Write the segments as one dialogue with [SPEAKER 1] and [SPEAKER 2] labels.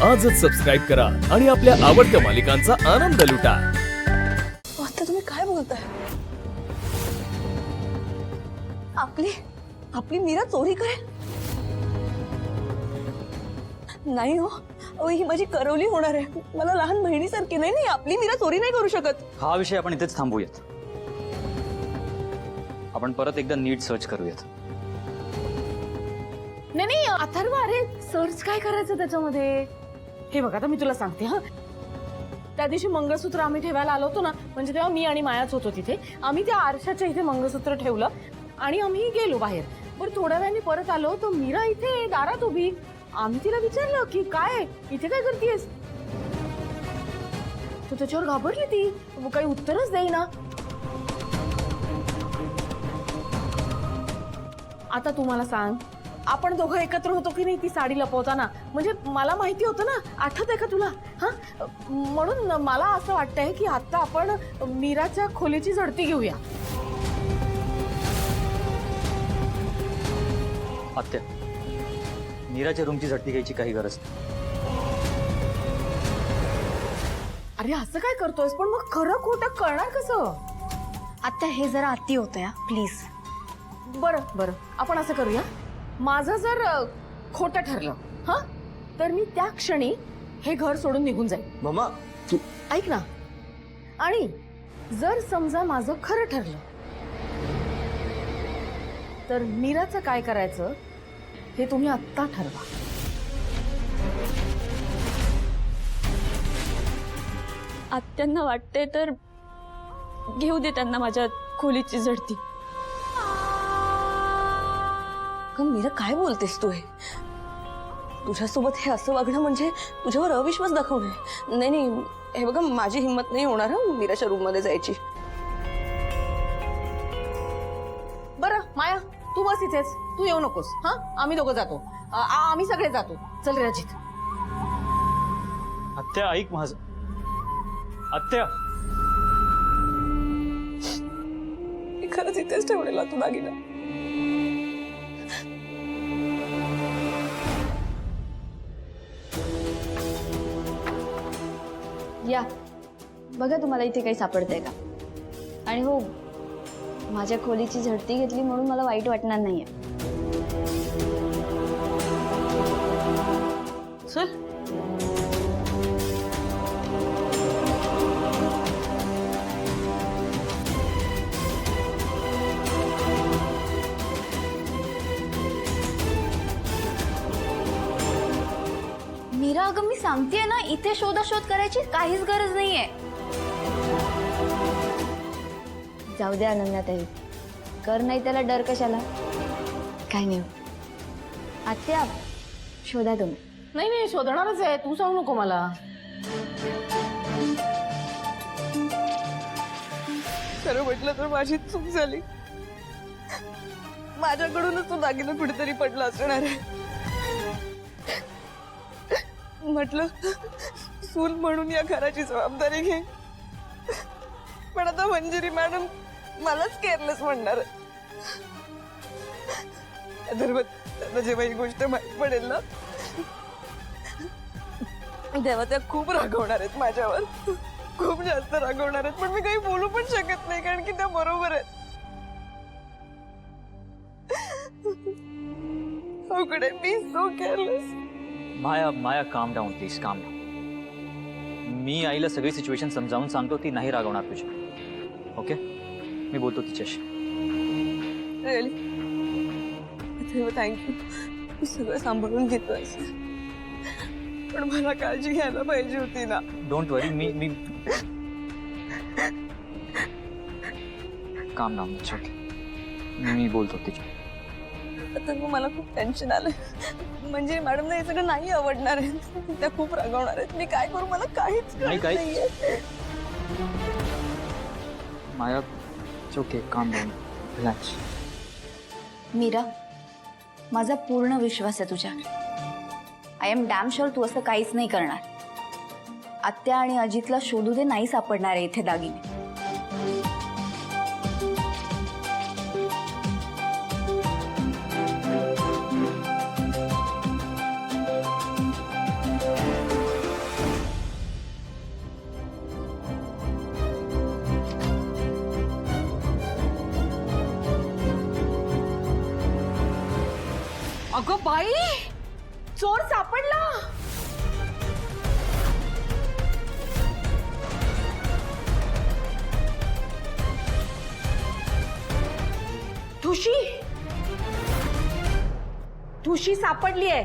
[SPEAKER 1] आजच सबस्क्राईब करा आणि आपल्या आवडत्या मालिकांचा आनंद लुटा।
[SPEAKER 2] आता तुम्ही काय बोलताय? आपली आपली मीरा चोरी करेल? नाही हो, ही माझी करवली होणार आहे। मला लहान बहिणीसारखी नाही, नाही आपली मीरा चोरी नाही करू शकत।
[SPEAKER 3] हा विषय आपण इथेच थांबूयात। आपण परत एकदा नीट सर्च करूयात।
[SPEAKER 4] नाही अथर्व, अरे सर्च काय करायचं त्याच्यामध्ये? हे बघ, आता मी तुला सांगते हा। त्या दिवशी मंगळसूत्र आम्ही ठेवायला आलो होतो ना, म्हणजे तेव्हा मी आणि मायाच होतो तिथे। आम्ही त्या आरशाच्या इथे मंगळसूत्र ठेवलं आणि आम्ही गेलो बाहेर। पण थोड्या वेळाने परत आलो तर मीरा इथे दारात उभी। आम्ही तिला विचारलं की काय इथे काय करतेस, तू त्याच्यावर घाबरली। ती काही उत्तरच देईना। आता तू मला सांग, आपण दोघं एकत्र होतो की नाही ती साडी लपवताना? म्हणजे मला माहिती होतं ना, आठवतंय का तुला? हा, म्हणून मला असं वाटतंय की आता आपण मीराच्या खोलीची झडती घेऊया।
[SPEAKER 3] आत्या, मीराच्या रूमची झडती घ्यायची काही गरज नाही।
[SPEAKER 4] अरे असं काय करतोयस? पण मग खरं खोटं कळणार कसं?
[SPEAKER 2] आता हे जरा अति होतंय प्लीज।
[SPEAKER 4] बरं बरं, आपण असं करूया, माझं जर खोटं ठरलं हा, तर मी त्या क्षणी हे घर सोडून निघून जाईल।
[SPEAKER 3] मम्मा,
[SPEAKER 4] ऐक ना, आणि जर समजा माझं खरं ठरलं तर मीराचं काय करायचं हे तुम्ही आत्ता ठरवा।
[SPEAKER 2] आत्यांना वाटते तर घेऊ दे त्यांना माझ्या खोलीची झडती। मीरा काय बोलतेस तू? हे तुझ्यासोबत हे असं वागणं म्हणजे तुझ्यावर अविश्वास दाखवणे। नाही नाही, हे बघा, माझी हिम्मत नाही होणार मीराच्या रूम मध्ये जायची।
[SPEAKER 4] बरं माया, तू बस इथेच, तू येऊ नकोस हा। आम्ही दोघं जातो, आम्ही सगळे जातो। चल रजित।
[SPEAKER 3] आत्या ऐक माझं। आत्या,
[SPEAKER 2] मी खरंच इथेच ठेवलेला तू दागिना।
[SPEAKER 5] या बघा, तुम्हाला इथे काही सापडतंय का? आणि हो, माझ्या खोलीची झडती घेतली म्हणून मला वाईट वाटणार नाहीये।
[SPEAKER 4] चल।
[SPEAKER 5] मीरा, अगं मी सांगतेय ना, इथे शोधाशोध करायची काहीच गरज नाहीये। जाऊ दे अनन्याताई, कर नाही त्याला डर कशाला? काही नाही, आत्या शोधा तुम्ही।
[SPEAKER 4] नाही नाही, शोधणारच आहे, तू सांगू नको मला।
[SPEAKER 2] खरं म्हटलं तर माझी चूक झाली। माझ्याकडूनच तो दागिना कुठेतरी पडला असणार आहे। म्हटलं सून म्हणून या घराची जबाबदारी घे, पण आता मंजिरी मॅडम मलाच केअरलेस म्हणणार। आता जेव्हा ही गोष्ट माहीत पडेल ना, तेव्हा त्या खूप रागवणार आहेत माझ्यावर, खूप जास्त रागवणार आहेत। पण मी काही बोलू पण शकत नाही, कारण की त्या बरोबर आहेत। How could I be so careless?
[SPEAKER 3] माया काम डाऊन प्लीज, काम डाऊन। मी आईला सगळी सिच्युएशन समजावून सांगतो, ती नाही रागवणार तुझ्या। ओके, मी बोलतो तिच्याशी।
[SPEAKER 2] Really? थँक्यू, तू सगळं सांभाळून घेतोयस, पण मला काळजी घ्यायला पाहिजे होती ना।
[SPEAKER 3] डोंट वरी, मी काम डाऊन, ओके, मी बोलतो तिच्या।
[SPEAKER 2] आता मग मला खूप टेन्शन आलं, म्हणजे मॅडमला हे सगळं नाही आवडणार आहे, त्या खूप रागवणार आहेत। मी काय करू, मला काहीच कळत नाहीये।
[SPEAKER 3] माया, ओके, काम डाऊन, रिलॅक्स।
[SPEAKER 5] मीरा, माझा पूर्ण विश्वास आहे तुझ्यावर। आय एम डॅम शुअर तू असं काहीच नाही करणार। आत्या आणि अजितला शोधू दे, नाही सापडणार आहे इथे दागिने।
[SPEAKER 4] अगं बाई, चोर सापडला. ठुशी, ठुशी सापडली आहे.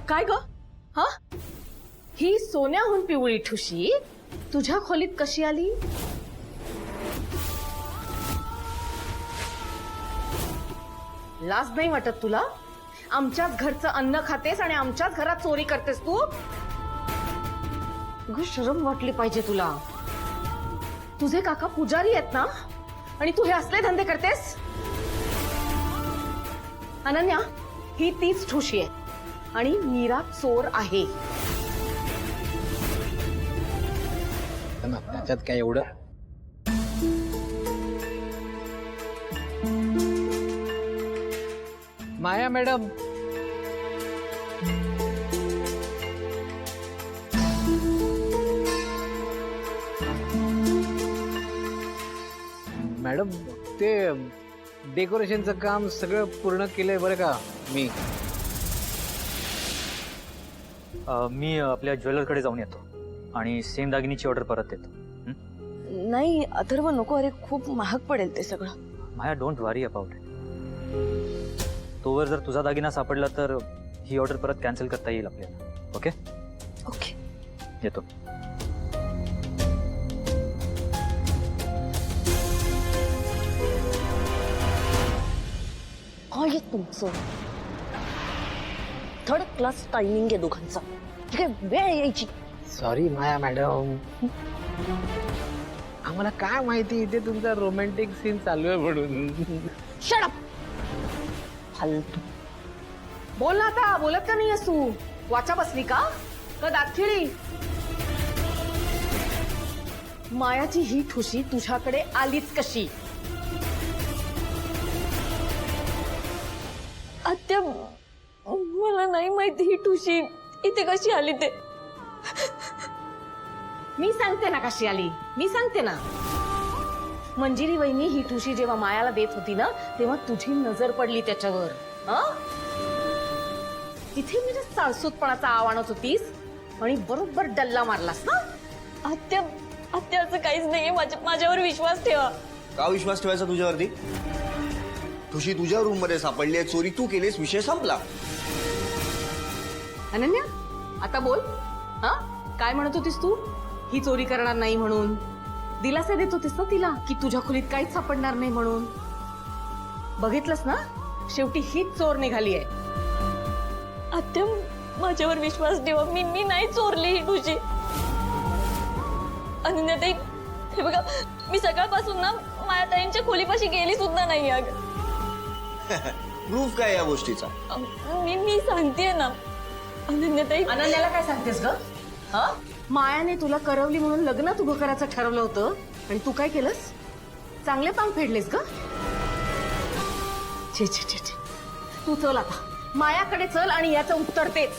[SPEAKER 4] काय ग? हा, ही सोन्याहून पिवळी ठुशी तुझ्या खोलीत कशी आली? लाज नाही वाटत तुला? आमच्याच घरचं अन्न खातेस आणि आमच्याच घरात चोरी करतेस तू. अगं शरम वाटली पाहिजे तुला. तुझे काका पुजारी आहेत ना, आणि तू हे असले धंदे करतेस? अनन्या, ही तीच ठुशी आहे आणि मीरा चोर आहे.
[SPEAKER 6] त्याच्यात काय एवढं? माया मॅडम, मॅडम ते डेकोरेशनचं काम सगळं पूर्ण केलंय बरं का मी.
[SPEAKER 3] मी आपल्या ज्वेलरकडे जाऊन येतो आणि सेम दागिनीची ऑर्डर परत देतो.
[SPEAKER 2] नाही अथर्व, नको. अरे खूप महाग पडेल ते सगळं.
[SPEAKER 3] माया, डोंट वरी अबाउट इट. तोवर जर तुझा दागिना सापडला तर ही ऑर्डर परत कॅन्सल करता येईल आपल्याला. Okay
[SPEAKER 2] okay.
[SPEAKER 3] येतो.
[SPEAKER 2] काय तुमचं थर्ड क्लास टायमिंग आहे दोघांचा. ठीक आहे, वेळ यायची.
[SPEAKER 6] सॉरी माया मॅडम, आम्हाला काय माहिती इथे तुमचा रोमॅन्टिक सीन चालू आहे म्हणून.
[SPEAKER 2] शट अप, फालतू.
[SPEAKER 4] बोल ना आता. बोलत का नाहीयेस तू? वाचा बसली का दातखिळी? मायाची ही ठुशी तुझ्याकडे आलीच कशी?
[SPEAKER 2] आत्या, मला नाही माहिती ही ठुशी इथे कशी आली ते.
[SPEAKER 4] मी सांगते ना कशी आली. मी सांगते ना. मंजिरी वहिनी ही ठुशी जेव्हा मायाला देत होती ना, तेव्हा तुझी नजर पडली त्याच्यावर. तिथे मी साळसूतपणाचा आव आणत होतीस आणि बरोबर डल्ला मारलास ना.
[SPEAKER 2] आत्या, आत्या असं काहीच नाहीये. माझ्यावर विश्वास ठेवा.
[SPEAKER 7] का विश्वास ठेवायचा तुझ्यावरती? ठुशी तुझ्या रूम मध्ये सापडली आहे, चोरी तू केलीस, विषय संपला.
[SPEAKER 4] अनन्या, आता बोल. हा, काय म्हणत होतीस तू? ही चोरी करणार नाही म्हणून दिलासा देत होतीस ना तिला, की तुझ्या खोलीत काहीच सापडणार नाही म्हणून. बघितलंस ना, शेवटी हीच चोर निघाली आहे.
[SPEAKER 2] आत्या, माझ्यावर विश्वास ठेवा. मी नाही चोरली ही ठुशी. अनन्याताई, हे बघा, मी सकाळपासून ना मायाताईंच्या खोलीपाशी गेली सुद्धा नाही. अगं
[SPEAKER 7] प्रूफ काय या गोष्टीचा?
[SPEAKER 2] मी सांगतेय ना अनन्याताई.
[SPEAKER 4] अनन्याला काय सांगतेस ग? हा, मायाने तुला करवली म्हणून लग्न उभं करायचं ठरवलं होतं आणि तू काय केलंस? चांगले पांग फेडलेस ग. छे छे छे छे. तू चल आता, मायाकडे चल आणि याचं उत्तर तेच.